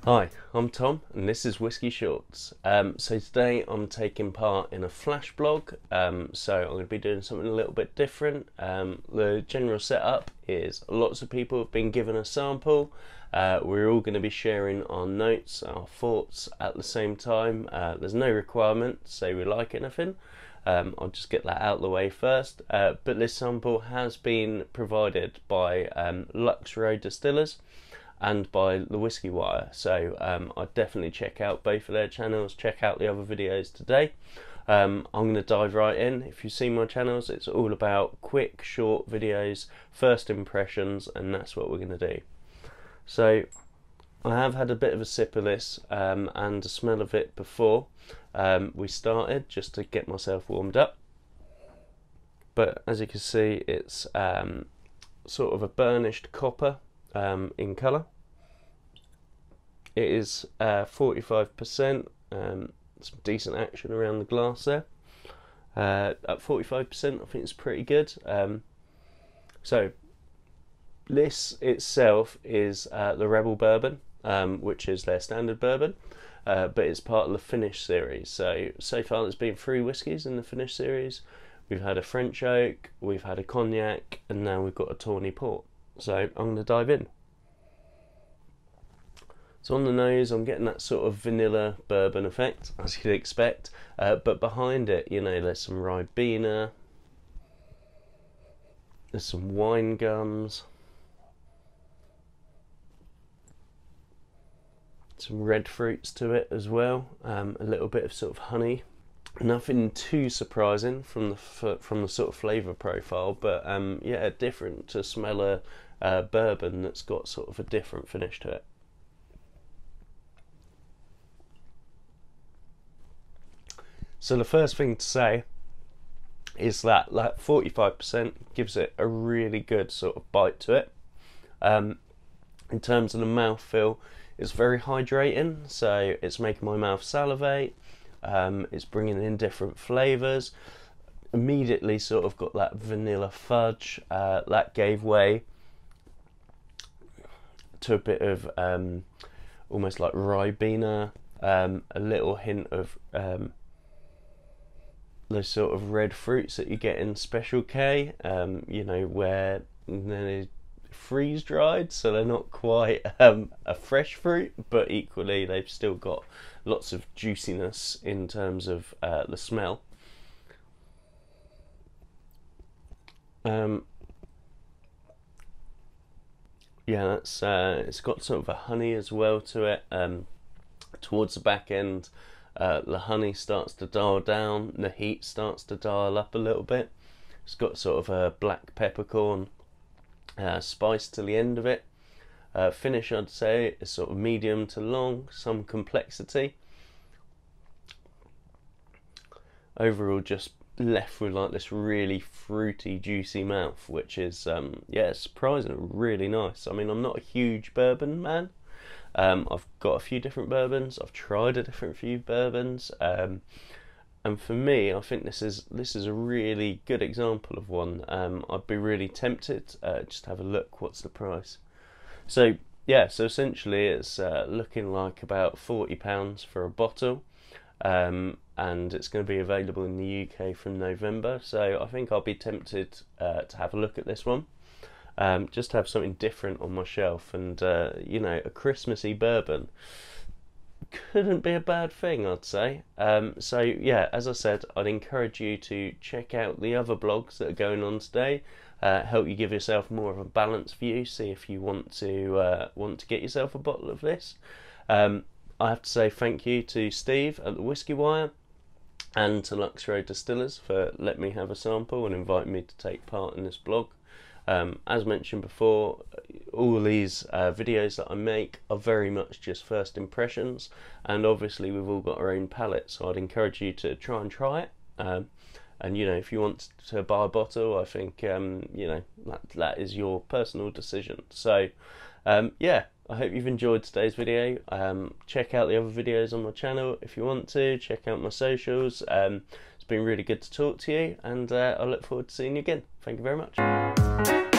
Hi, I'm Tom and this is Whiskey Shorts. So today I'm taking part in a flash blog, so I'm going to be doing something a little bit different. The general setup is lots of people have been given a sample. We're all going to be sharing our notes, our thoughts at the same time. There's no requirement to say we like anything. I'll just get that out of the way first. But this sample has been provided by Lux Row Distillers and by the Whiskey Wire, so I'd definitely check out both of their channels, check out the other videos today. I'm going to dive right in. If you've seen my channels, it's all about quick, short videos, first impressions, and that's what we're going to do. So I have had a bit of a sip of this and a smell of it before we started, just to get myself warmed up. But as you can see, it's sort of a burnished copper in colour. It is 45%, some decent action around the glass there. At 45% I think it's pretty good. So this itself is the Rebel Bourbon, which is their standard bourbon, but it's part of the Finish series. So far there's been 3 whiskies in the Finish series. We've had a French Oak, we've had a Cognac, and now we've got a Tawny Port. So I'm going to dive in. So on the nose I'm getting that sort of vanilla bourbon effect, as you'd expect, but behind it, you know, there's some Ribena, there's some wine gums, some red fruits to it as well, a little bit of sort of honey. Nothing too surprising from the sort of flavour profile, but yeah, different to smell a bourbon that's got sort of a different finish to it. So the first thing to say is that 45% gives it a really good sort of bite to it. In terms of the mouthfeel, it's very hydrating, so it's making my mouth salivate. It's bringing in different flavours. Immediately sort of got that vanilla fudge that gave way to a bit of almost like Ribena, a little hint of those sort of red fruits that you get in Special K, you know, where they're freeze dried, so they're not quite a fresh fruit, but equally they've still got lots of juiciness in terms of the smell. Yeah, that's it's got sort of a honey as well to it. Towards the back end, the honey starts to dial down, the heat starts to dial up a little bit. It's got sort of a black peppercorn spice to the end of it. Finish, I'd say, is sort of medium to long, some complexity. Overall, just left with like this really fruity, juicy mouth, which is yeah, surprisingly really nice. I mean, I'm not a huge bourbon man. I've got a few different bourbons. I've tried a different few bourbons, and for me, I think this is a really good example of one. I'd be really tempted just to have a look. What's the price? So yeah, so essentially it's looking like about £40 for a bottle, and it's going to be available in the UK from November. So I think I'll be tempted to have a look at this one. Just to have something different on my shelf, and you know, a Christmassy bourbon couldn't be a bad thing, I'd say. So yeah, as I said, I'd encourage you to check out the other blogs that are going on today. Help you give yourself more of a balanced view. See if you want to get yourself a bottle of this. I have to say thank you to Steve at the Whiskey Wire and to Lux Row Distillers for letting me have a sample and inviting me to take part in this blog. As mentioned before, all these videos that I make are very much just first impressions, and obviously we've all got our own palate, so I'd encourage you to try it. And you know, if you want to buy a bottle, I think you know, that is your personal decision. So yeah, I hope you've enjoyed today's video. Check out the other videos on my channel if you want to. Check out my socials. It's been really good to talk to you, and I look forward to seeing you again. Thank you very much.